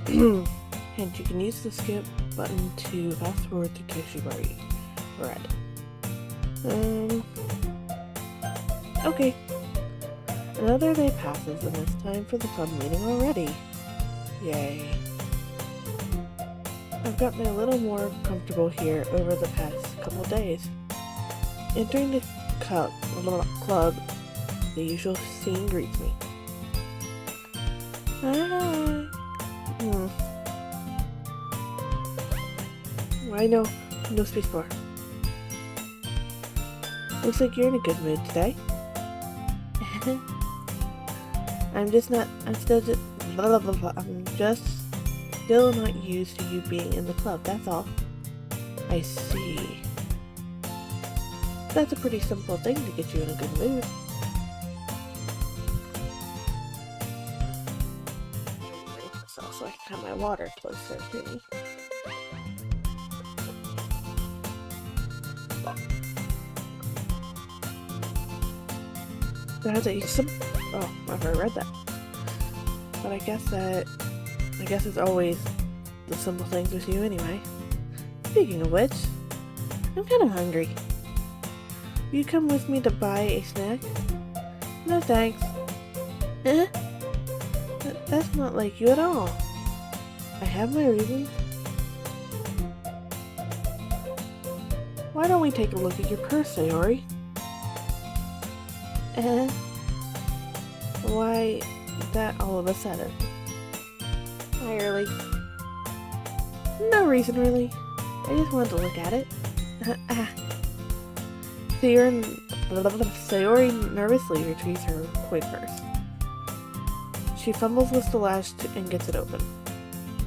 And you can use the skip button to fast forward to case you've already read. Okay. Another day passes and it's time for the club meeting already. Yay. I've gotten a little more comfortable here over the past couple days. Entering the club, the usual scene greets me. Hi. I know, no space bar. Looks like you're in a good mood today. I'm still not used to you being in the club, that's all. I see. That's a pretty simple thing to get you in a good mood. So I can have my water closer to me. That's oh, I've already read that. But I guess it's always the simple things with you anyway. Speaking of which, I'm kind of hungry. Will you come with me to buy a snack? No thanks. That's not like you at all. I have my reasons. Why don't we take a look at your purse, Sayori? Why that all of a sudden? Hi, early. No reason, really. I just wanted to look at it. Sayori nervously retrieves her coin purse. She fumbles with the latch and gets it open.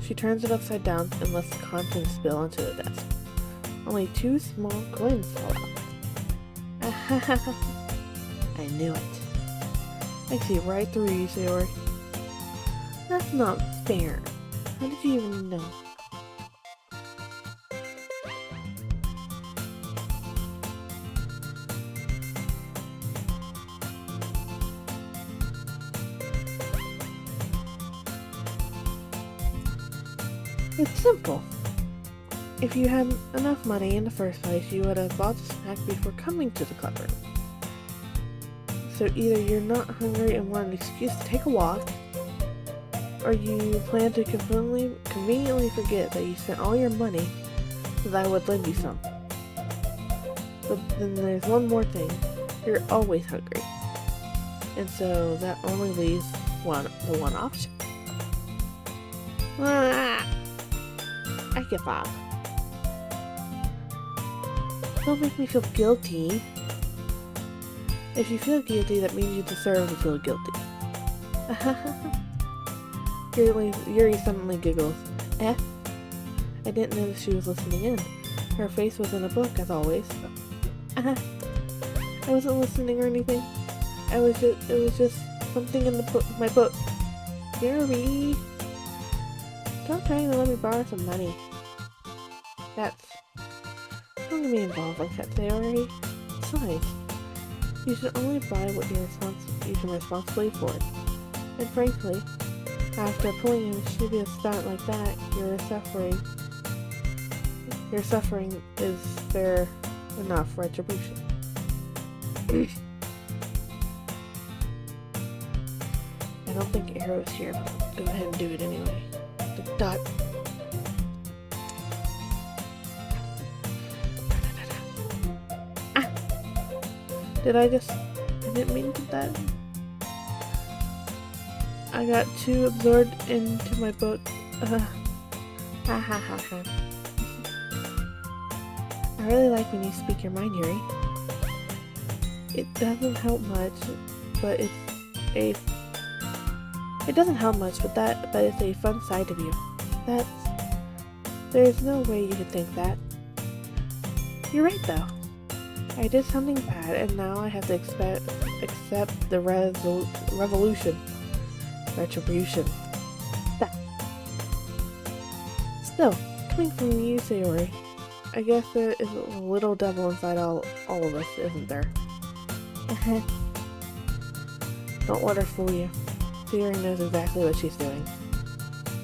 She turns it upside down and lets the contents spill onto the desk. Only 2 small coins fall out. I knew it. I see right through you, Sayori. That's not fair. How did you even know? It's simple. If you had enough money in the first place, you would have bought the snack before coming to the club room. So either you're not hungry and want an excuse to take a walk, or you plan to conveniently forget that you spent all your money so that I would lend you some. But then there's one more thing. You're always hungry. And so that only leaves the one option. I give up. Don't make me feel guilty. If you feel guilty, that means you deserve to feel guilty. Yuri suddenly giggles. I didn't notice she was listening in. Her face was in a book, as always. I wasn't listening or anything. It was just something in my book. Yuri! Stop trying to let me borrow some money. Don't get me involved like that, Sayori. Besides, you should only buy what you can responsibly afford. And frankly, after pulling a mischievous stunt like that, your suffering is fair enough retribution. I don't think Arrow's here, but I'll go ahead and do it anyway. The dot. I didn't mean to do that. I got too absorbed into my book. I really like when you speak your mind, Yuri. It doesn't help much, but it's a fun side of you. There's no way you could think that. You're right though. I did something bad, and now I have to accept the retribution. That. Still, coming from you, Sayori, I guess there is a little devil inside all of us, isn't there? Don't let her fool you. Sayori knows exactly what she's doing.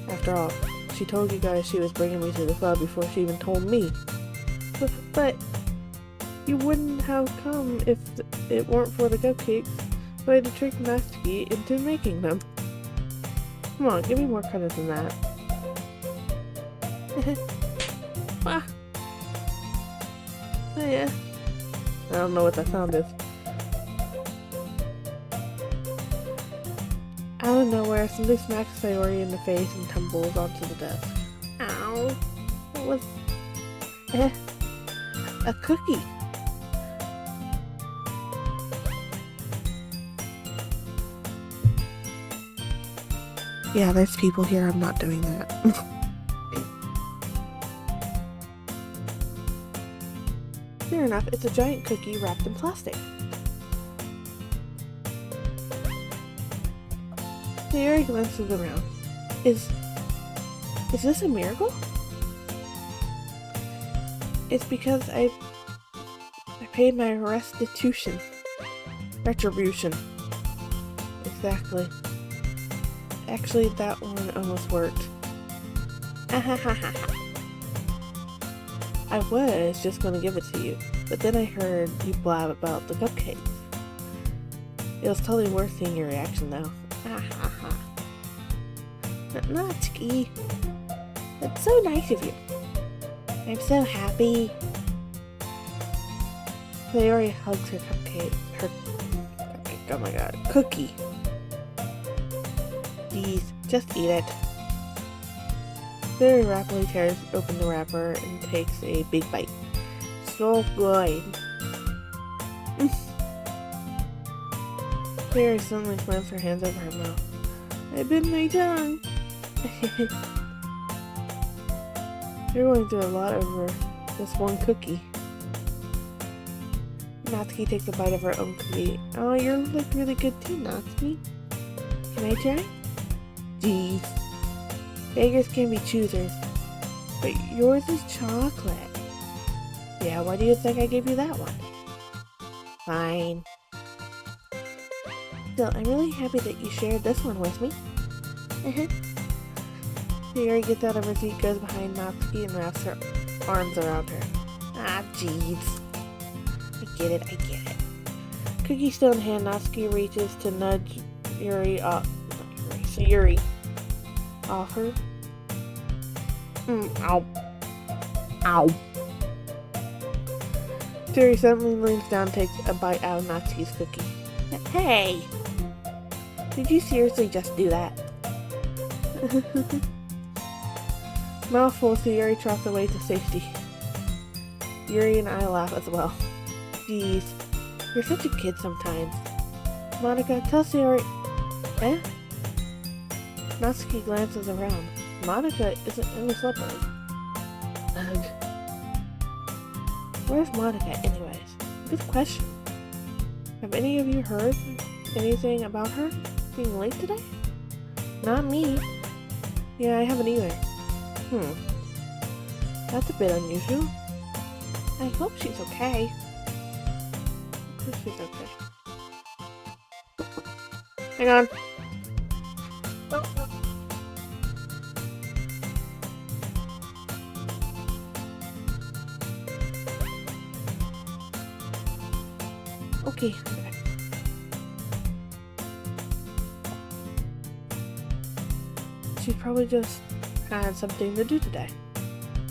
After all, she told you guys she was bringing me to the club before she even told me. But you wouldn't have come if it weren't for the cupcakes, so I had to trick Natsuki into making them. Come on, give me more credit than that. Ah. Oh, yeah. I don't know what that sound is. Out of nowhere, somebody smacks Sayori in the face and tumbles onto the desk. Ow. What was... a cookie. Yeah, there's people here. I'm not doing that. Fair enough, it's a giant cookie wrapped in plastic. Sayori glances around. Is this a miracle? It's because I paid my restitution. Retribution. Exactly. Actually, that one almost worked. I was just gonna give it to you, but then I heard you blab about the cupcakes. It was totally worth seeing your reaction though. Natsuki, that's so nice of you. I'm so happy. Sayori hugs her cupcake. Oh my god, cookie. Please, just eat it. Sayori rapidly tears open the wrapper and takes a big bite. So good. Sayori suddenly slams her hands over her mouth. I bit my tongue. You're going through a lot over this one cookie. Natsuki takes a bite of her own cookie. Oh, yours look really good too, Natsuki. Can I try? Jeez. Beggars can be choosers. But yours is chocolate. Yeah, why do you think I gave you that one? Fine. Still, I'm really happy that you shared this one with me. Sayori gets out of her seat, goes behind Natsuki, and wraps her arms around her. Ah, jeez. I get it. Cookie still in hand, Natsuki reaches to nudge Sayori off her. Ow. Ow. Sayori suddenly leans down and takes a bite out of Natsuki's cookie. Hey! Did you seriously just do that? Mouthful, Sayori trots away to safety. Yuri and I laugh as well. Jeez, you're such a kid sometimes. Monica, tell Sayori... Eh? Natsuki glances around. Monica isn't in the slippers. Ugh. Where's Monica, anyways? Good question. Have any of you heard anything about her being late today? Not me. Yeah, I haven't either. That's a bit unusual. I hope she's okay. Of course she's okay. Hang on. Okay, I'm back. She probably just had something to do today.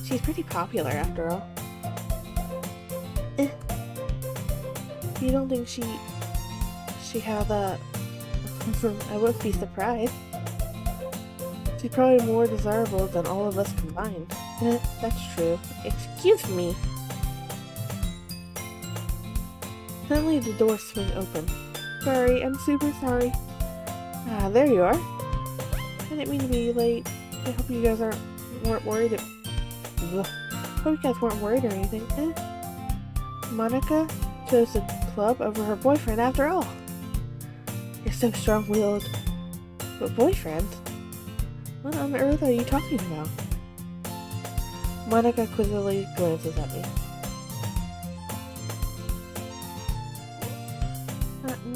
She's pretty popular after all. You don't think she had that? I wouldn't be surprised. She's probably more desirable than all of us combined. That's true. Excuse me. Suddenly the doors swing open. Sorry, I'm super sorry. Ah, there you are. I didn't mean to be late. I hope you guys weren't worried. Hope you guys weren't worried or anything. Monica chose the club over her boyfriend after all. You're so strong-willed. But boyfriend? What on earth are you talking about? Monica quizzically glances at me.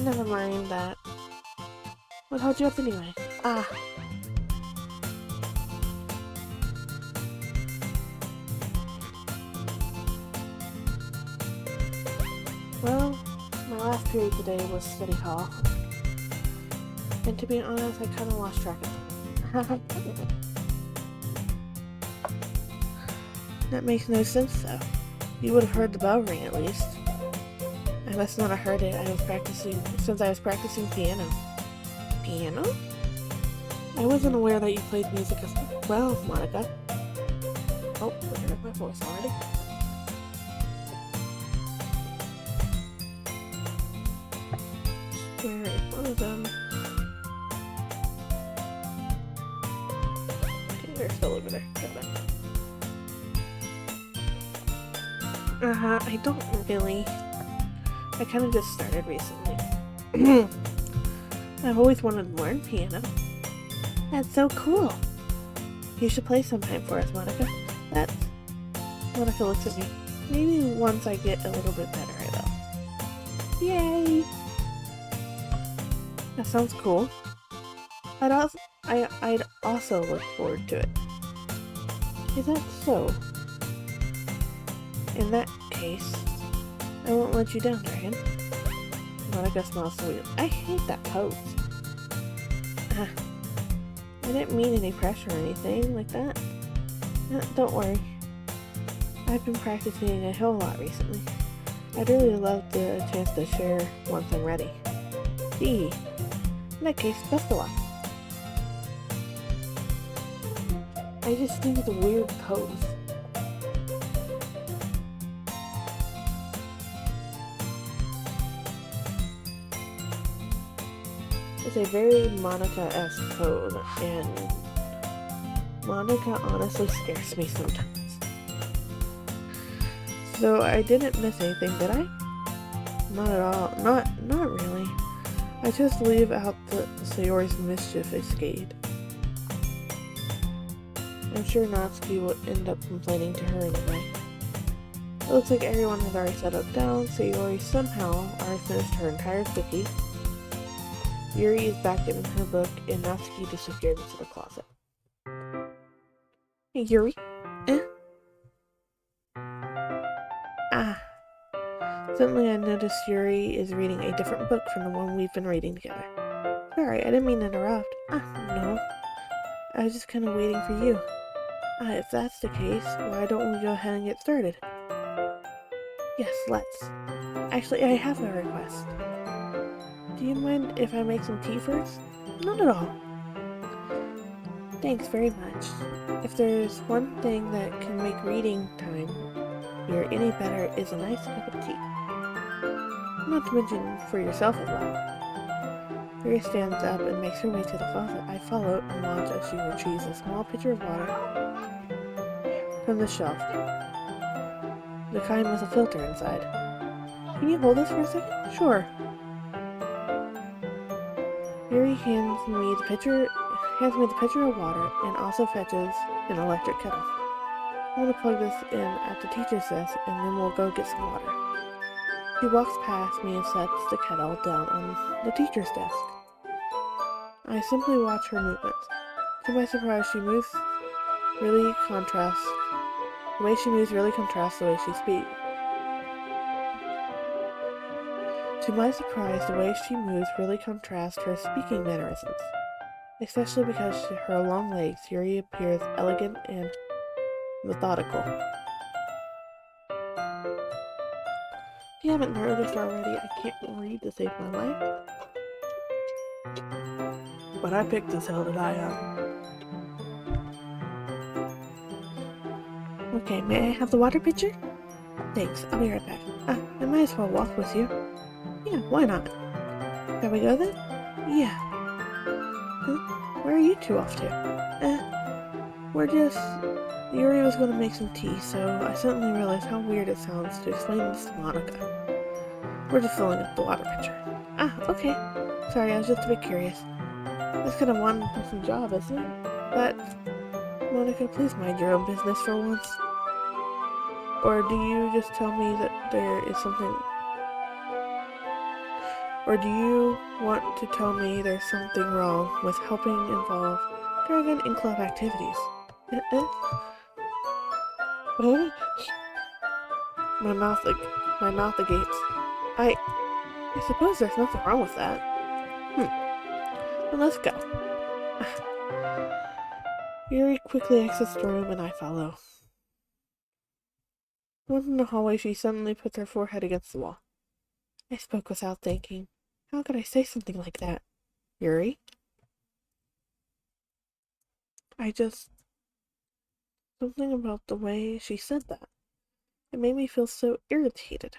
Never mind that. What held you up anyway? My last period today was study hall. And to be honest, I kind of lost track of it. That makes no sense though. You would have heard the bell ring at least. I must not have heard it. I was practicing piano. Piano? I wasn't aware that you played music as well, Monica. Oh, I heard my voice already. Where was them? Okay, they're still over there. Got it. I don't really. I kind of just started recently. I've always wanted to learn piano. That's so cool. You should play sometime for us, Monica. Monica looks at me. Maybe once I get a little bit better, I will. Yay! That sounds cool. I'd also look forward to it. Is that so? In that case, I won't let you down, Dragon. Monica smiles sweet. I hate that pose. I didn't mean any pressure or anything like that. Don't worry. I've been practicing a whole lot recently. I'd really love the chance to share once I'm ready. Gee. In that case, best of luck. I just think it's a weird pose. It's a very Monica-esque pose, and Monica honestly scares me sometimes. So I didn't miss anything, did I? Not at all. Not really. I chose to leave out the Sayori's mischief escapade. I'm sure Natsuki will end up complaining to her anyway. It looks like everyone has already settled down. Sayori somehow already finished her entire cookie. Yuri is back in her book, and Natsuki disappeared into the closet. Hey, Yuri? Suddenly I noticed Yuri is reading a different book from the one we've been reading together. Sorry, I didn't mean to interrupt. No. I was just kind of waiting for you. If that's the case, why don't we go ahead and get started? Yes, let's. Actually, I have a request. Do you mind if I make some tea first? Not at all. Thanks very much. If there's one thing that can make reading time here any better, is a nice cup of tea. Not to mention for yourself as well. Yuri stands up and makes her way to the closet. I follow and watch as she retrieves a small pitcher of water from the shelf. The kind with a filter inside. Can you hold this for a second? Sure. Yuri hands me the pitcher of water and also fetches an electric kettle. I'm gonna plug this in at the teacher's desk and then we'll go get some water. She walks past me and sets the kettle down on the teacher's desk. I simply watch her movements. To my surprise, the way she moves really contrasts the way she speaks. To my surprise, the way she moves really contrasts her speaking mannerisms. Especially because her long legs, Yuri appears elegant and methodical. If you haven't noticed already, I can't read to save my life. But I picked this hill that I am. Okay, may I have the water pitcher? Thanks, I'll be right back. I might as well walk with you. Yeah, why not? Shall we go then? Yeah. Where are you two off to? We're just... Yuri was going to make some tea, so I suddenly realized how weird it sounds to explain this to Monica. We're just filling up the water pitcher. Okay. Sorry, I was just a bit curious. That's kind of one person job, isn't it? But, Monica, please mind your own business for once. Or do you just tell me that there is something... Or do you want to tell me there's something wrong with helping involve Dragon in club activities? My mouth agates. I suppose there's nothing wrong with that. Then let's go. Yuri quickly exits the room and I follow. Once in the hallway, she suddenly puts her forehead against the wall. I spoke without thinking. How could I say something like that? Yuri? Something about the way she said that. It made me feel so irritated.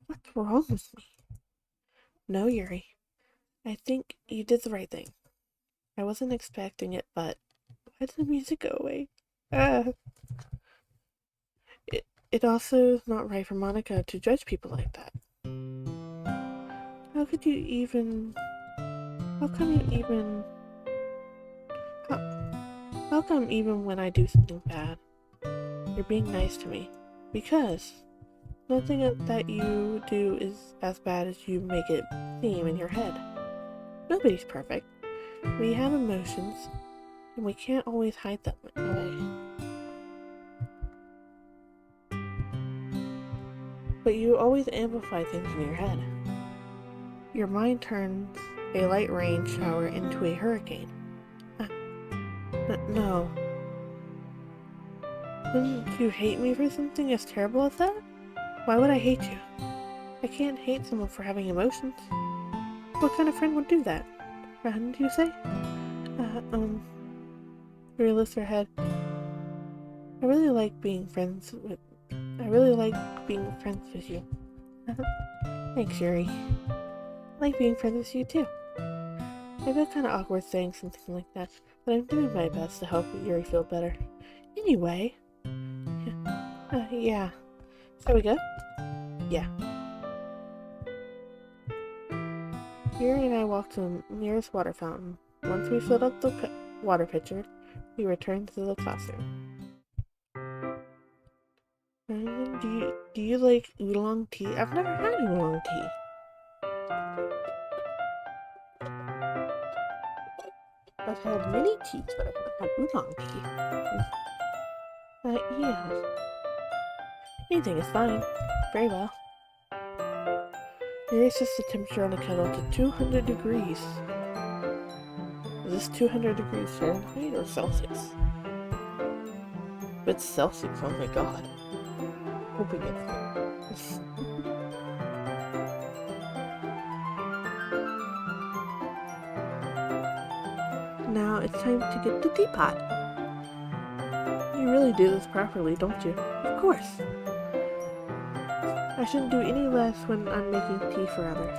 What's wrong with me? No, Yuri. I think you did the right thing. I wasn't expecting it, but why did the music go away? It also is not right for Monica to judge people like that. How could you even... How come you even... How come even when I do something bad, you're being nice to me? Because nothing that you do is as bad as you make it seem in your head. Nobody's perfect. We have emotions, and we can't always hide them away. But you always amplify things in your head. Your mind turns a light rain shower into a hurricane. No. Wouldn't you hate me for something as terrible as that? Why would I hate you? I can't hate someone for having emotions. What kind of friend would do that? Friend, you say? Yuri lifts her head. I really like being friends with you. Thanks, Yuri. I like being friends with you too. I feel kind of awkward saying something like that, but I'm doing my best to help Yuri feel better. Anyway. Yeah. Shall we go? Yeah. Yuri and I walked to the nearest water fountain. Once we filled up the water pitcher, we returned to the classroom. Do you like oolong tea? I've never had oolong tea. I've had many teas, but I've never had oolong tea. Yeah. Anything is fine. Very well. Yuri sets the temperature on the kettle to 200 degrees. Is this 200 degrees Fahrenheit or Celsius? If it's Celsius, oh my god. Hoping it's Now it's time to get the teapot. You really do this properly, don't you? Of course. I shouldn't do any less when I'm making tea for others.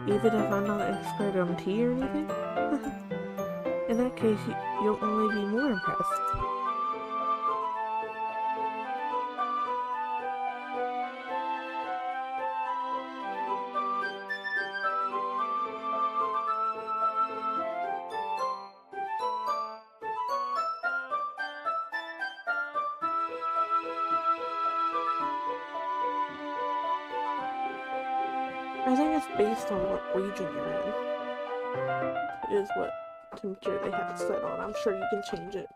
Even if I'm not an expert on tea or anything? In that case, you'll only be more impressed. I think it's based on what region you're in. Is what temperature they have it set on. I'm sure you can change it.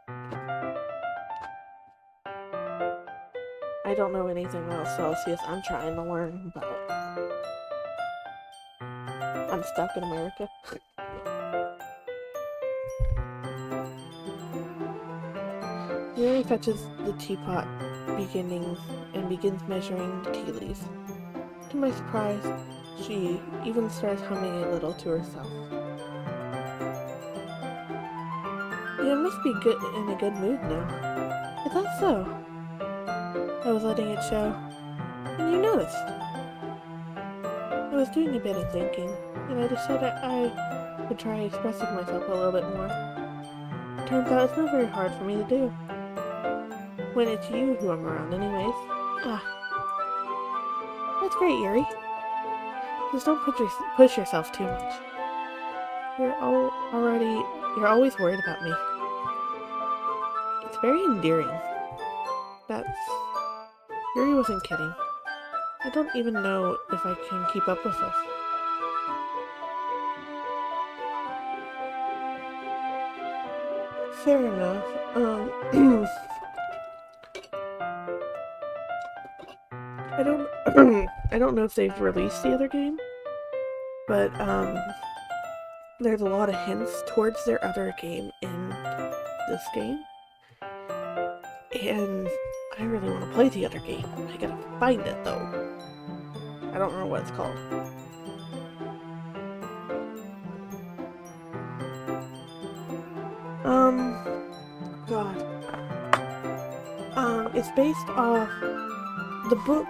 I don't know anything about Celsius. I'm trying to learn, but I'm stuck in America. Yuri fetches the teapot begins measuring the tea leaves. To my surprise, she even starts humming a little to herself. You must be in a good mood now. I thought so. I was letting it show, and you noticed. I was doing a bit of thinking, and I decided I would try expressing myself a little bit more. Turns out it's not very hard for me to do. When it's you who I'm around anyways. That's great, Yuri. Just don't push yourself too much. You're always worried about me. It's very endearing. Yuri wasn't kidding. I don't even know if I can keep up with this. Fair enough. I don't I don't know if they've released the other game, but there's a lot of hints towards their other game in this game. And I really want to play the other game. I gotta find it though. I don't know what it's called. God. It's based off the book.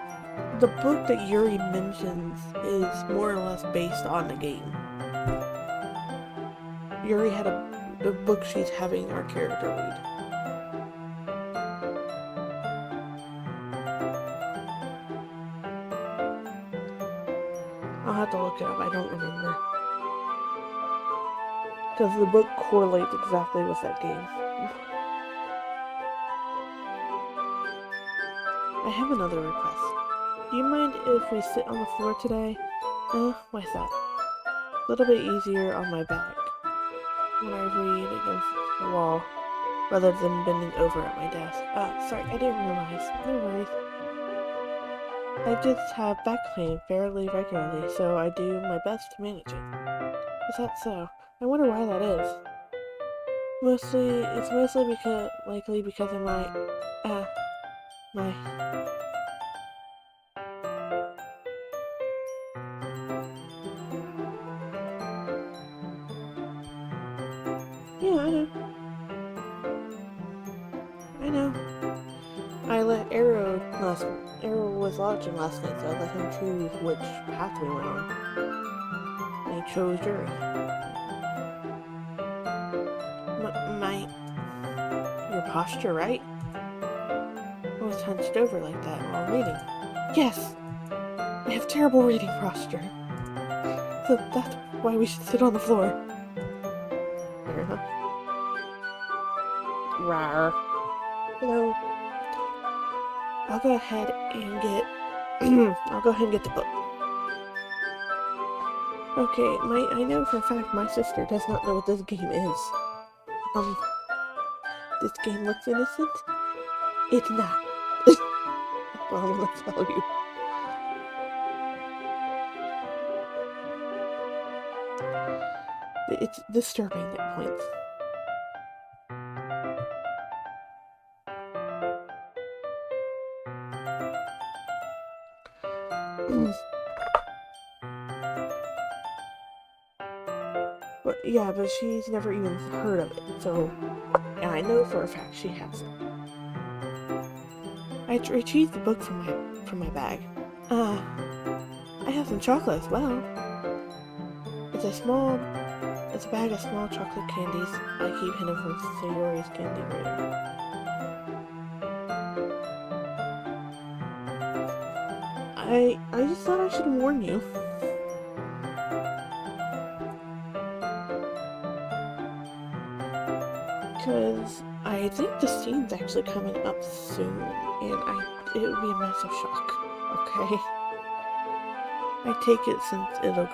The book that Yuri mentions is more or less based on the game. Yuri had a book she's having our character read. I'll have to look it up. I don't remember. Because the book correlates exactly with that game. I have another request. Do you mind if we sit on the floor today? Why that? A little bit easier on my back when I read against the wall rather than bending over at my desk. Sorry, I didn't realize. No worries. I just have back pain fairly regularly, so I do my best to manage it. Is that so? I wonder why that is. It's mostly because of my Yeah, I know. I let Arrow was watching last night, so I let him choose which path we went on. And he chose Yuri. Your posture, right? I was hunched over like that while reading. Yes! I have terrible reading posture. So that's why we should sit on the floor. Fair enough. Rawr. Hello. I'll go ahead and get the book. Okay, I know for a fact my sister does not know what this game is. This game looks innocent? It's not. That's what I'm gonna tell you. It's disturbing at points. But she's never even heard of it, so... And I know for a fact she hasn't. I retrieved the book from my bag. I have some chocolate as well. It's a bag of small chocolate candies I keep hidden from Sayori's candy grater. I just thought I should warn you. Because I think the scene's actually coming up soon, and it would be a massive shock, okay? I take it since it'll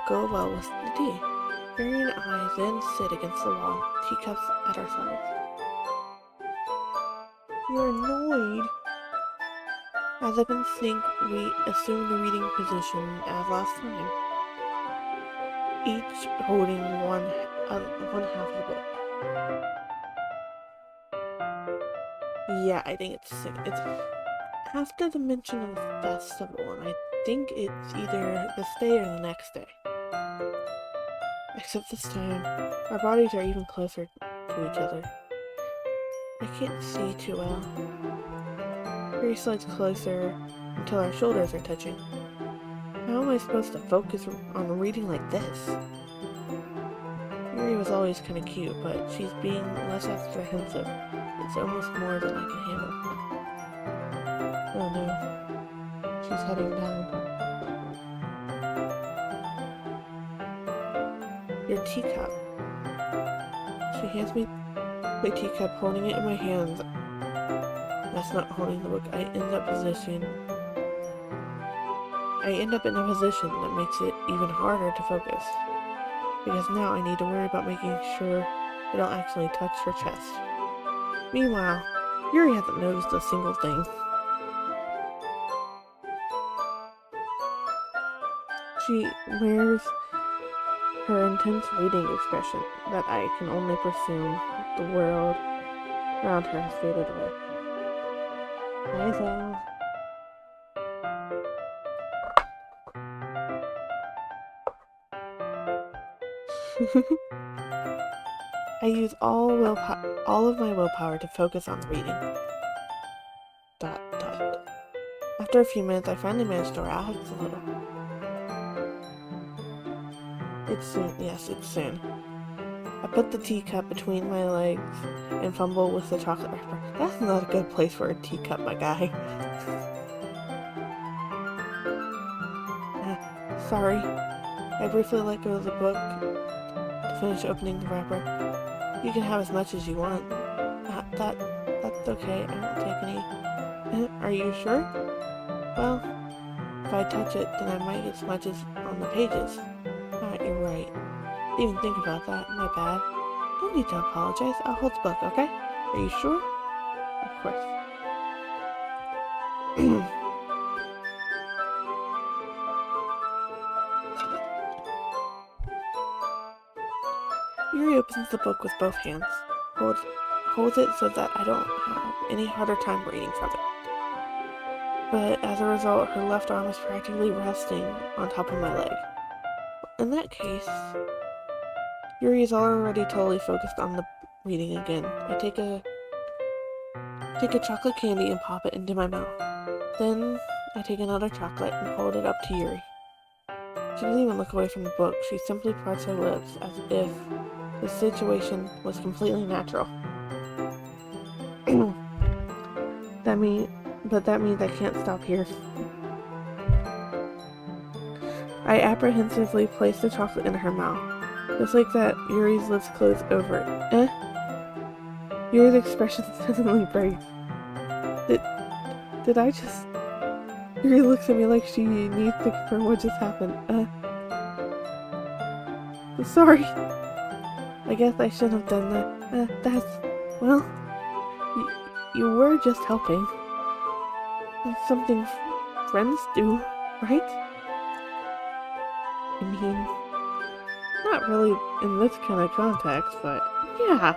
go well with the tea. Barry and I then sit against the wall, teacups at our sides. You're annoyed. As I've been think we assume the reading position as last time, each holding one half of the book. Yeah, I think it's after the mention of the festival, and I think it's either this day or the next day. Except this time, our bodies are even closer to each other. I can't see too well. Yuri slides closer until our shoulders are touching. How am I supposed to focus on reading like this? Yuri was always kind of cute, but she's being less apprehensive. It's almost more than I can handle. Oh no. She's heading down. Your teacup. She hands me my teacup, holding it in my hands. That's not holding the book. I end up in a position that makes it even harder to focus. Because now I need to worry about making sure I don't accidentally touch her chest. Meanwhile, Yuri hasn't noticed a single thing. she wears her intense reading expression that I can only presume the world around her has faded away. Hi, Zal. I use all of my willpower to focus on reading. ... After a few minutes, I finally managed to relax a little. It's soon. Yes, it's soon. I put the teacup between my legs and fumble with the chocolate wrapper. That's not a good place for a teacup, my guy. Sorry. I briefly let go of the book to finish opening the wrapper. You can have as much as you want. That's okay. I won't take any. Are you sure? Well, if I touch it, then I might get smudges on the pages. You're right. Didn't even think about that. My bad. Don't need to apologize. I'll hold the book, okay? Are you sure? Of course. Yuri opens the book with both hands. Holds it so that I don't have any harder time reading from it. But as a result, her left arm is practically resting on top of my leg. In that case, Yuri is already totally focused on the reading again. I take a chocolate candy and pop it into my mouth. Then I take another chocolate and hold it up to Yuri. She doesn't even look away from the book. She simply parts her lips as if the situation was completely natural. That means I can't stop here. I apprehensively place the chocolate in her mouth. Just like that, Yuri's lips close over it. Yuri's expression suddenly breaks. Did I just... Yuri looks at me like she needs to confirm what just happened. Sorry. I guess I shouldn't have done that. Well, you were just helping. It's something friends do, right? I mean, not really in this kind of context, but yeah.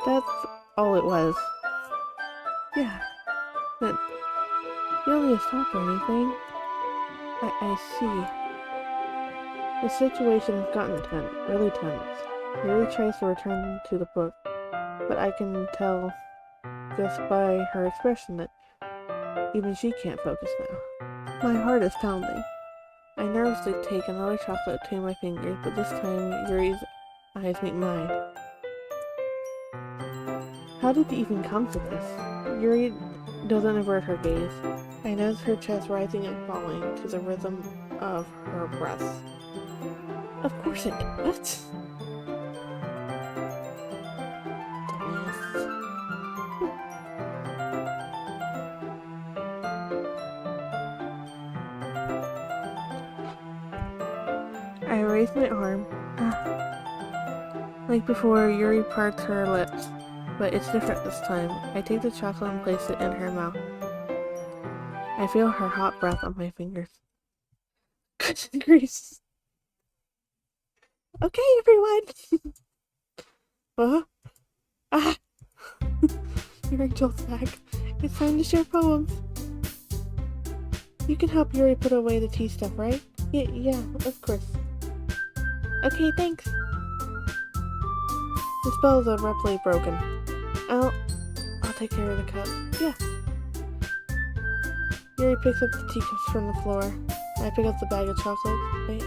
That's all it was. Yeah. But you don't need to stop or anything. I see. The situation has gotten really tense. Yuri tries to return to the book, but I can tell just by her expression that even she can't focus now. My heart is pounding. I nervously take another chocolate between my fingers, but this time Yuri's eyes meet mine. How did it even come to this? Yuri doesn't avert her gaze. I notice her chest rising and falling to the rhythm of her breaths. Of course it does. I raise my arm. Like before, Yuri parts her lips, but it's different this time. I take the chocolate and place it in her mouth. I feel her hot breath on my fingers. Goodness gracious. Okay, everyone. Yuri jolts back. It's time to share poems. You can help Yuri put away the tea stuff, right? Yeah, of course. Okay, thanks. The spell is abruptly broken. I'll take care of the cup. Yeah. Yuri picks up the teacups from the floor. I pick up the bag of chocolates.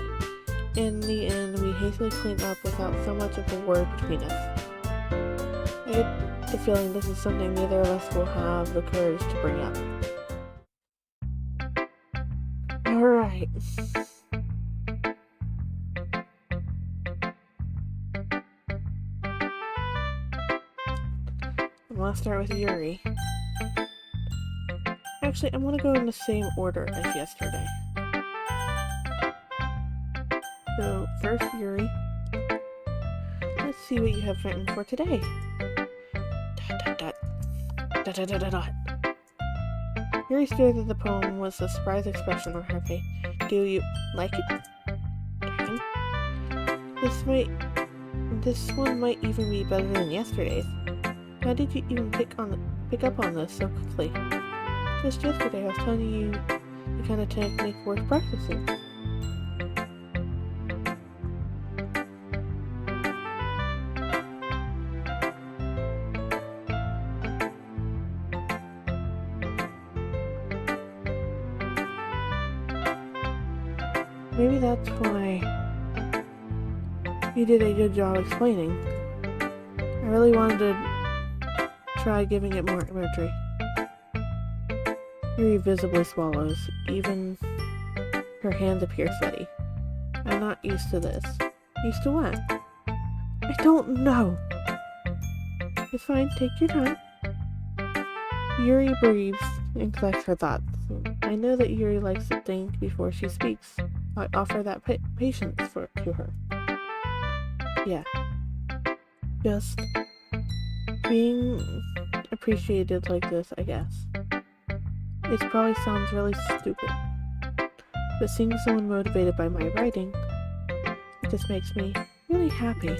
In the end, we hastily clean up without so much of a word between us. I get the feeling this is something neither of us will have the courage to bring up. Alright. I'm gonna start with Yuri. Actually, I'm gonna go in the same order as yesterday. So, first Yuri. Let's see what you have written for today. ... Yuri stared at the poem with a surprised expression on her face. Do you like it? Dang. This one might even be better than yesterday's. How did you even pick up on this so quickly? Just yesterday I was telling you the kind of technique worth practicing. Maybe that's why you did a good job explaining. I really wanted to try giving it more imagery. Yuri visibly swallows. Even her hands appear sweaty. I'm not used to this. Used to what? I don't know. It's fine, take your time. Yuri breathes and collects her thoughts. I know that Yuri likes to think before she speaks. I offer that patience to her. Yeah. Just being appreciated like this, I guess. It probably sounds really stupid, but seeing someone motivated by my writing, it just makes me really happy.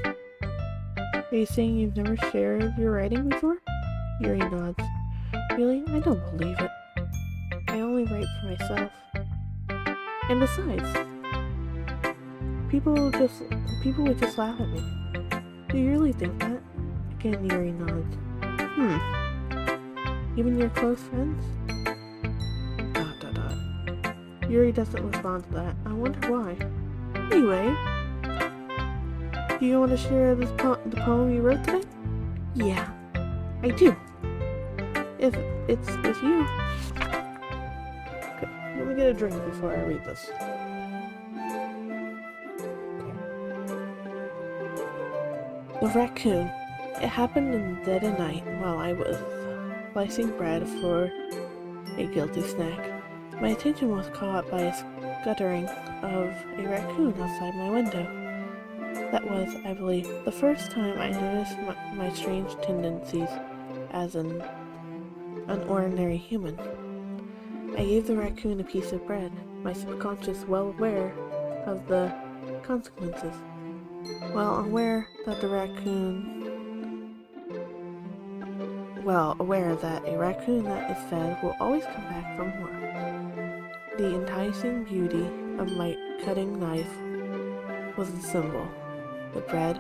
Are you saying you've never shared your writing before? Yuri nods. Really? I don't believe it. I only write for myself. And besides, people would just laugh at me. Do you really think that? Again, Yuri nods. Even your close friends? Yuri doesn't respond to that. I wonder why. Anyway, do you want to share the poem you wrote today? Yeah, I do. If it's with you. Okay, let me get a drink before I read this. The raccoon. It happened in the dead of night while I was slicing bread for a guilty snack. My attention was caught by a scuttering of a raccoon outside my window. That was, I believe, the first time I noticed my strange tendencies as an ordinary human. I gave the raccoon a piece of bread, my subconscious well aware of the consequences. Well aware that a raccoon that is fed will always come back for more. The enticing beauty of my cutting knife was the symbol. The bread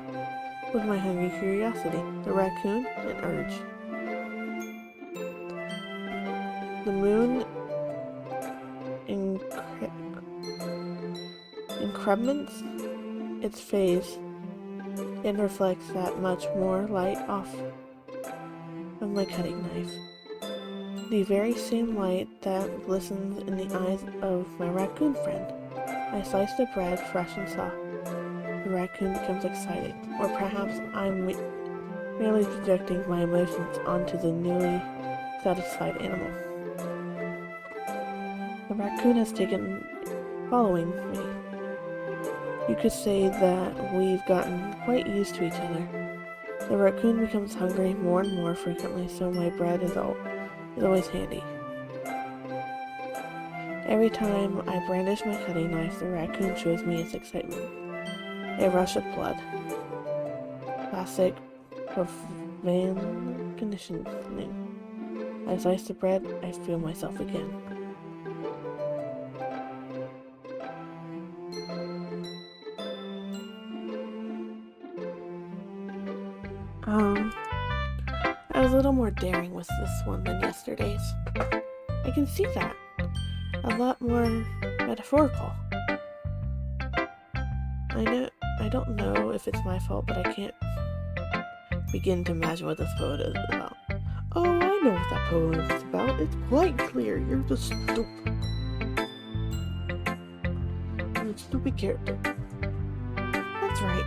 was my hungry curiosity. The raccoon, an urge. The moon increments its phase and reflects that much more light off of my cutting knife. The very same light that glistens in the eyes of my raccoon friend. I slice the bread fresh and soft. The raccoon becomes excited, or perhaps I'm merely projecting my emotions onto the newly satisfied animal. The raccoon has taken following me. You could say that we've gotten quite used to each other. The raccoon becomes hungry more and more frequently, so my bread is always handy. Every time I brandish my cutting knife, the raccoon shows me its excitement. A rush of blood. Classic profound conditioning. I slice the bread, I feel myself again. I was a little more daring with this one than yesterday's. I can see that. A lot more metaphorical. I don't know if it's my fault, but I can't begin to imagine what this poem is about. Oh, I know what that poem is about. It's quite clear. You're just stupid. You're a stupid character. That's right.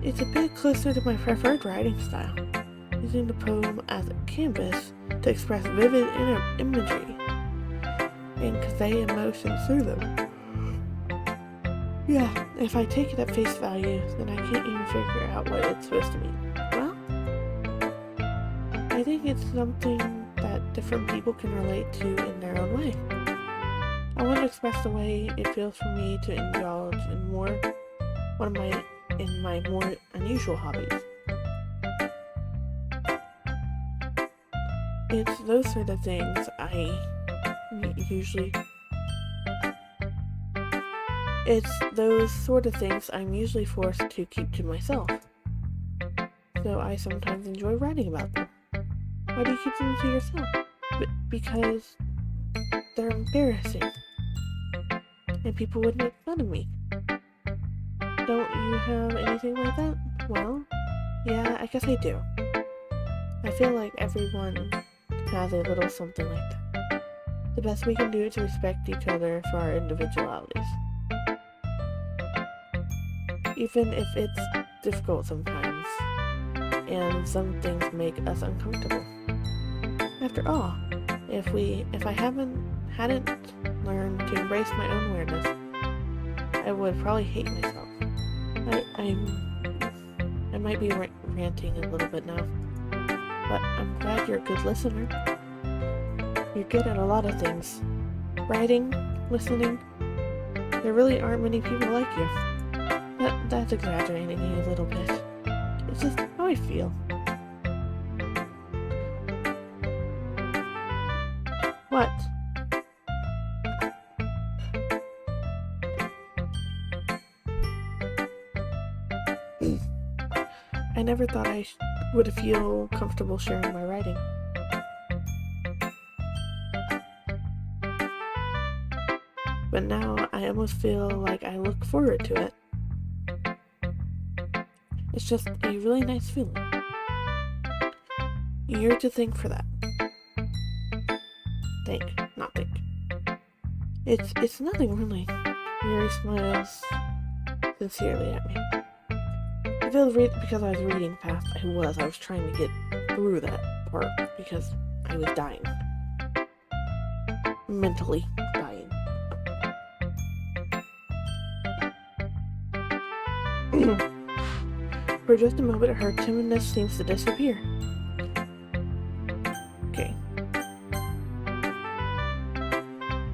It's a bit closer to my preferred writing style, using the poem as a canvas to express vivid imagery and convey emotions through them. Yeah, if I take it at face value, then I can't even figure out what it's supposed to mean. Well, I think it's something that different people can relate to in their own way. I want to express the way it feels for me to indulge in my more unusual hobbies. It's those sort of things I'm usually forced to keep to myself. So I sometimes enjoy writing about them. Why do you keep them to yourself? Because they're embarrassing. And people would make fun of me. Don't you have anything like that? Well, yeah, I guess I do. I feel like everyone has a little something like that. The best we can do is respect each other for our individualities. Even if it's difficult sometimes, and some things make us uncomfortable. After all, if I hadn't learned to embrace my own weirdness, I would probably hate myself. I might be ranting a little bit now, but I'm glad you're a good listener. You're good at a lot of things. Writing, listening. There really aren't many people like you. That's exaggerating a little bit. It's just how I feel. What? I never thought I would feel comfortable sharing my writing. But now I almost feel like I look forward to it. It's just a really nice feeling. You're to thank for that. Not think. It's nothing really. Yuri smiles sincerely at me. I feel because I was reading fast. I was trying to get through that part because I was dying. Mentally dying. For just a moment, her timidness seems to disappear. Okay.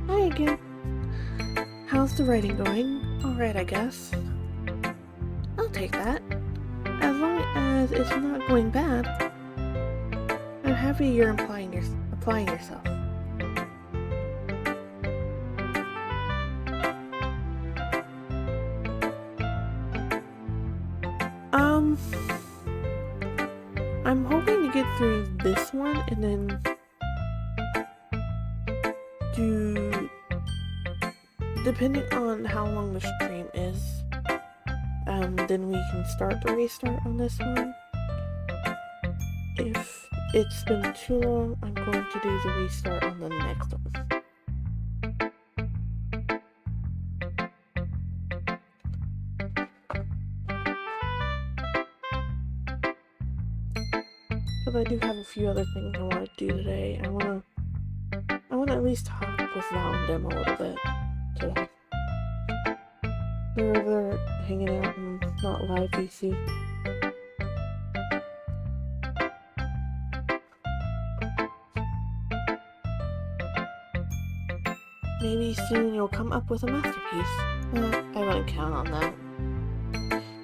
Hi again. How's the writing going? Alright, I guess. I'll take that. As long as it's not going bad. I'm happy you're applying yourself. I'm hoping to get through this one and then depending on how long the stream is, then we can start the restart on this one. If it's been too long, I'm going to do the restart on the next one. Because I do have a few other things I want to do today. I want to at least talk with Val and Dem a little bit today. They're over there hanging out in not live VC. Maybe soon you'll come up with a masterpiece. I wouldn't count on that.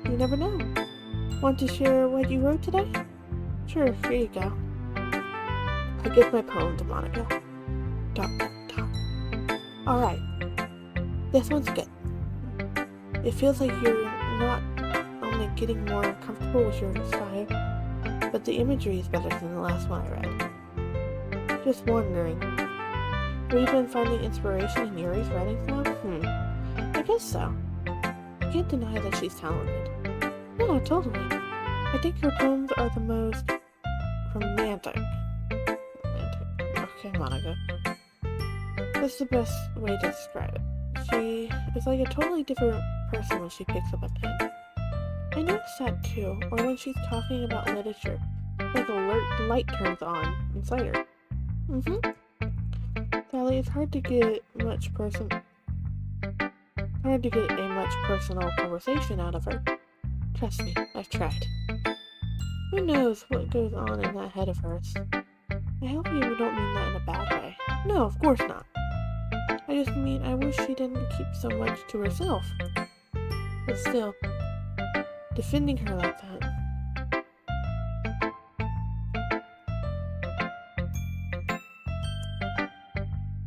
You never know. Want to share what you wrote today? Sure, here you go. I give my poem to Monica. Talk. Alright. This one's good. It feels like you're not only getting more comfortable with your style, but the imagery is better than the last one I read. Just wondering, have you been finding inspiration in Yuri's writing style? I guess so. I can't deny that she's talented. No, totally. I think her poems are the most romantic. Okay, Monica. That's the best way to describe it. She is like a totally different person when she picks up a pen. I noticed that too, or when she's talking about literature, like a light turns on inside her. Sally, it's hard to get a much personal conversation out of her. Trust me, I've tried. Who knows what goes on in that head of hers? I hope you don't mean that in a bad way. No, of course not. I just mean I wish she didn't keep so much to herself. But still, defending her like that.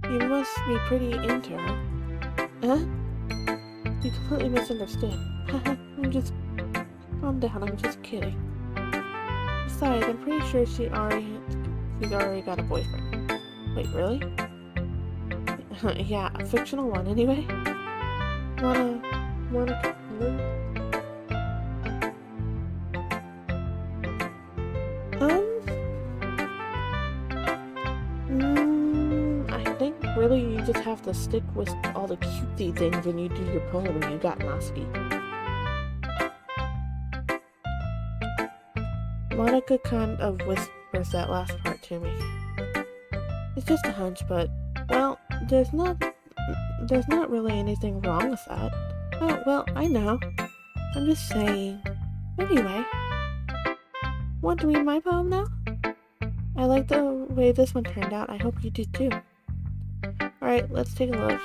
You must be pretty into her. Huh? You completely misunderstood. Haha, calm down, I'm just kidding. Besides, I'm pretty sure she's already got a boyfriend. Wait, really? Yeah, a fictional one anyway. Wanna I think really you just have to stick with all the cutesy things when you do your poem and you got Nosky. Monica kind of whispers that last part to me. It's just a hunch, but, well, there's not really anything wrong with that. Oh, well, I know. I'm just saying. Anyway, want to read my poem now? I like the way this one turned out. I hope you do too. Alright, let's take a look.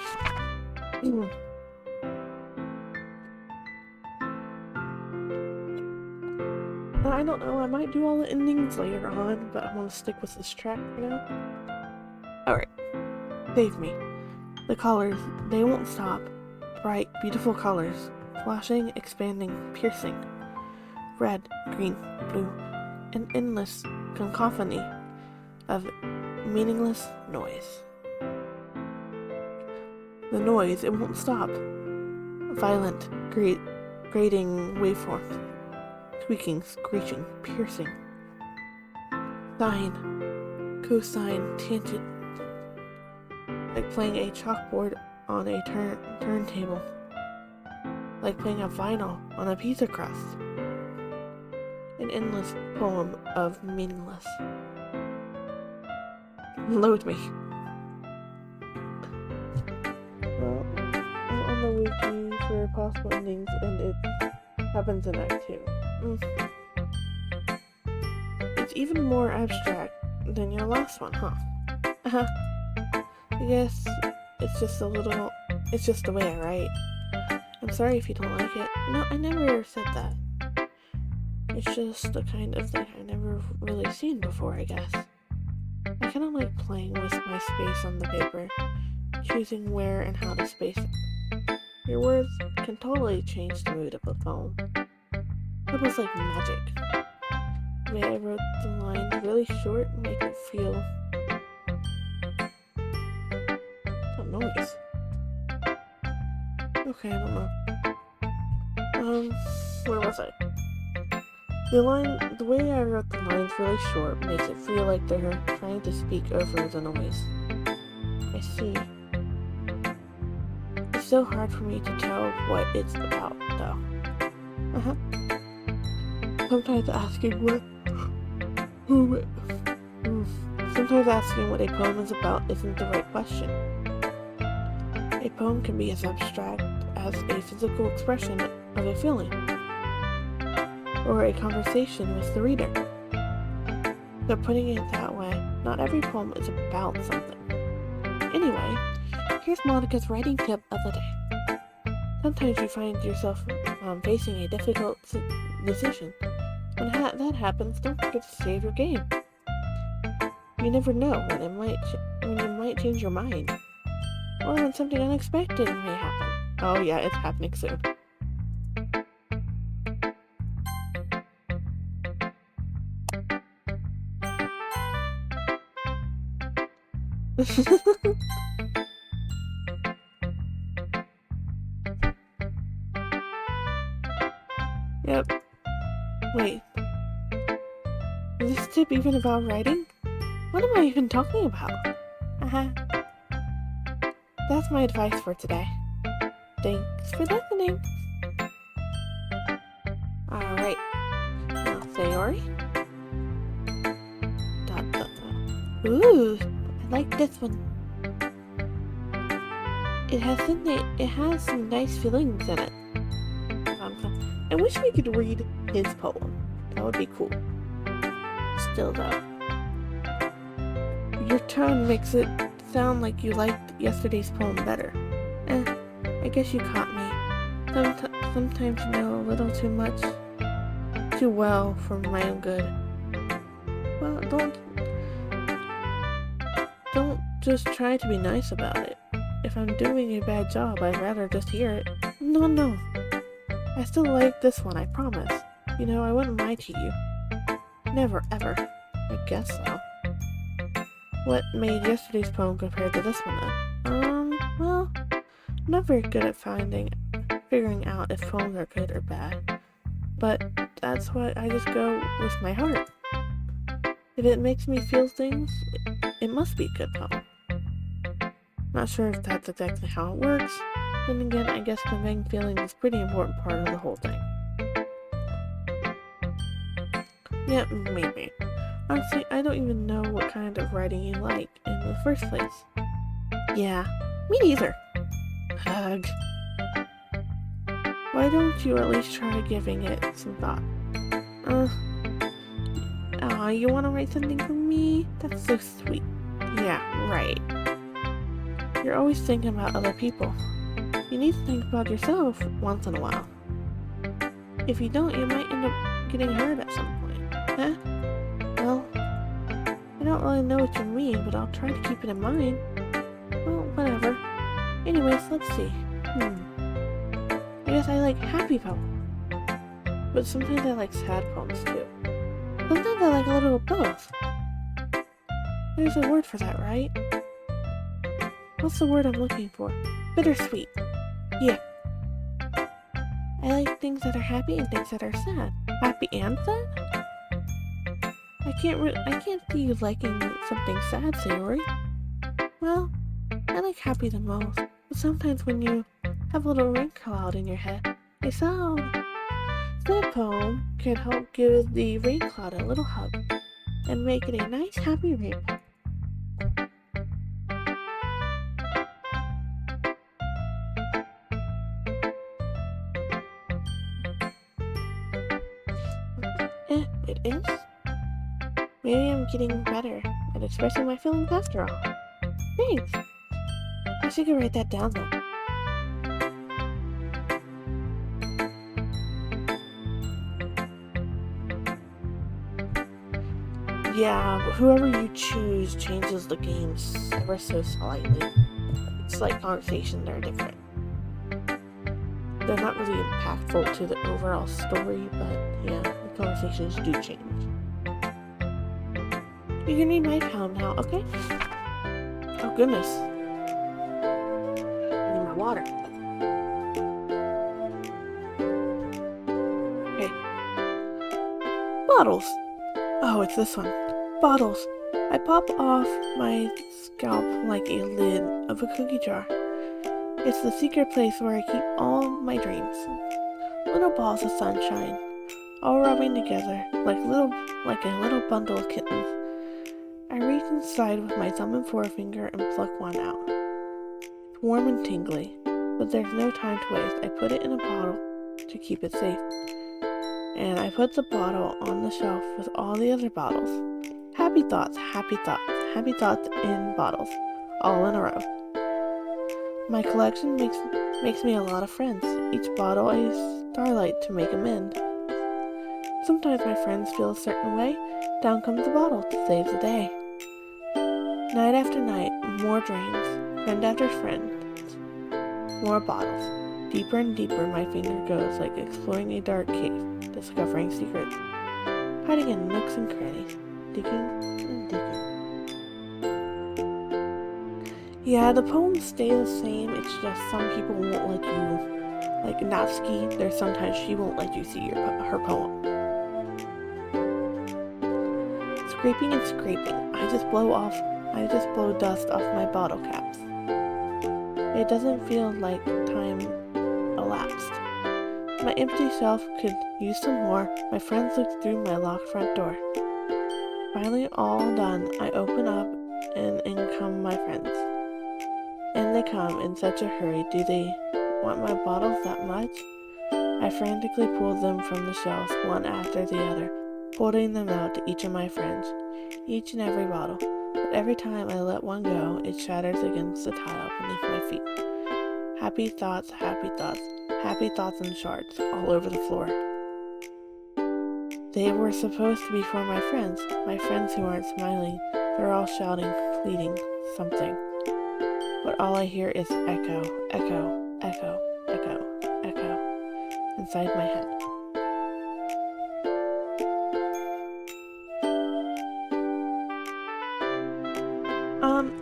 I don't know, I might do all the endings later on, but I want to stick with this track for now. Alright. Save me. The colors, they won't stop. Bright, beautiful colors. Flashing, expanding, piercing. Red, green, blue. An endless cacophony of meaningless noise. The noise, it won't stop. Violent, grating waveforms. Squeaking, screeching, piercing. Sine, cosine, tangent. Like playing a chalkboard on a turntable. Like playing a vinyl on a pizza crust. An endless poem of meaningless. Load me. Well, I'm on the wiki for possible endings, and it happens in Act 2. It's even more abstract than your last one, huh? I guess it's just the way I write. I'm sorry if you don't like it. No, I never said that. It's just the kind of thing I've never really seen before, I guess. I kind of like playing with my space on the paper, choosing where and how to space it. Your words can totally change the mood of a poem. It was like magic. The way I wrote the lines really short and make it feel... That noise. Okay, I don't know. Where was I? The way I wrote the lines really short makes it feel like they're trying to speak over the noise. I see. It's so hard for me to tell what it's about, though. Sometimes asking what a poem is about isn't the right question. A poem can be as abstract as a physical expression of a feeling, or a conversation with the reader. So putting it that way, not every poem is about something. Anyway, here's Monica's writing tip of the day. Sometimes you find yourself facing a difficult decision. When that happens, don't forget to save your game. You never know when you might change your mind, or when something unexpected may happen. Oh yeah, it's happening soon. Yep. Wait. Is this tip even about writing? What am I even talking about? That's my advice for today. Thanks for listening. Alright. Now, Sayori. Ooh, I like this one. It has some nice feelings in it. I wish we could read his poem. That would be cool. Still though, Your tone makes it sound like you liked yesterday's poem better. I guess you caught me. Sometimes you know a little too much, too well for my own good. Well, don't just try to be nice about it. If I'm doing a bad job, I'd rather just hear it. No. I still like this one, I promise. You know, I wouldn't lie to you. Never, ever. I guess so. What made yesterday's poem compared to this one then? Well, I'm not very good at figuring out if poems are good or bad. But that's why I just go with my heart. If it makes me feel things, it must be a good poem. Not sure if that's exactly how it works. Then again, I guess conveying feelings is a pretty important part of the whole thing. Yeah, maybe. Honestly, I don't even know what kind of writing you like in the first place. Yeah, me neither. Ugh. Why don't you at least try giving it some thought? You want to write something for me? That's so sweet. Yeah, right. You're always thinking about other people. You need to think about yourself once in a while. If you don't, you might end up getting hurt at some point. Huh? Well, I don't really know what you mean, but I'll try to keep it in mind. Well, whatever. Anyways, let's see. I guess I like happy poems. But sometimes I like sad poems too. Sometimes I like a little of both. There's a word for that, right? What's the word I'm looking for? Bittersweet. Yeah. I like things that are happy and things that are sad. Happy and sad? I can't see you liking something sad, Sayori. Well, I like happy the most. But sometimes when you have a little rain cloud in your head, a sad poem can help give the rain cloud a little hug and make it a nice happy rainbow. It is? Maybe I'm getting better at expressing my feelings after all. Thanks! I should go write that down then. Yeah, but whoever you choose changes the games ever so slightly. It's like conversations are different. They're not really impactful to the overall story, but yeah, the conversations do change. You can read my poem now, okay? Oh goodness. I need my water. Okay. Bottles! Oh, it's this one. Bottles. I pop off my scalp like a lid of a cookie jar. It's the secret place where I keep all my dreams. Little balls of sunshine, all rubbing together like a little bundle of kittens. I reach inside with my thumb and forefinger and pluck one out. It's warm and tingly, but there's no time to waste. I put it in a bottle to keep it safe. And I put the bottle on the shelf with all the other bottles. Happy thoughts, happy thoughts, happy thoughts in bottles, all in a row. My collection makes me a lot of friends, each bottle a starlight to make amend. Sometimes my friends feel a certain way, down comes the bottle to save the day. Night after night, more dreams, friend after friend, more bottles. Deeper and deeper my finger goes, like exploring a dark cave, discovering secrets, hiding in nooks and crannies, digging and digging. Yeah, the poems stay the same, it's just some people won't let you, like Natsuki, there's sometimes she won't let you see her poem. Scraping and scraping, I just blow dust off my bottle caps. It doesn't feel like time elapsed. My empty shelf could use some more. My friends looked through my locked front door. Finally all done, I open up and in come my friends. And they come in such a hurry. Do they want my bottles that much? I frantically pulled them from the shelves one after the other, holding them out to each of my friends, each and every bottle. The but every time I let one go, it shatters against the tile beneath my feet. Happy thoughts, happy thoughts, happy thoughts in shards all over the floor. They were supposed to be for my friends who aren't smiling. They're all shouting, pleading, something. But all I hear is echo, echo, echo, echo, echo inside my head.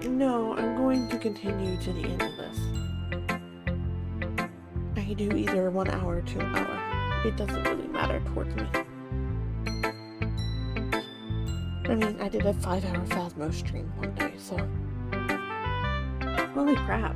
No, I'm going to continue to the end of this. I can do either 1 hour or 2 hours. It doesn't really matter towards me. I mean, I did a 5-hour Phasmo stream one day, so... Holy crap.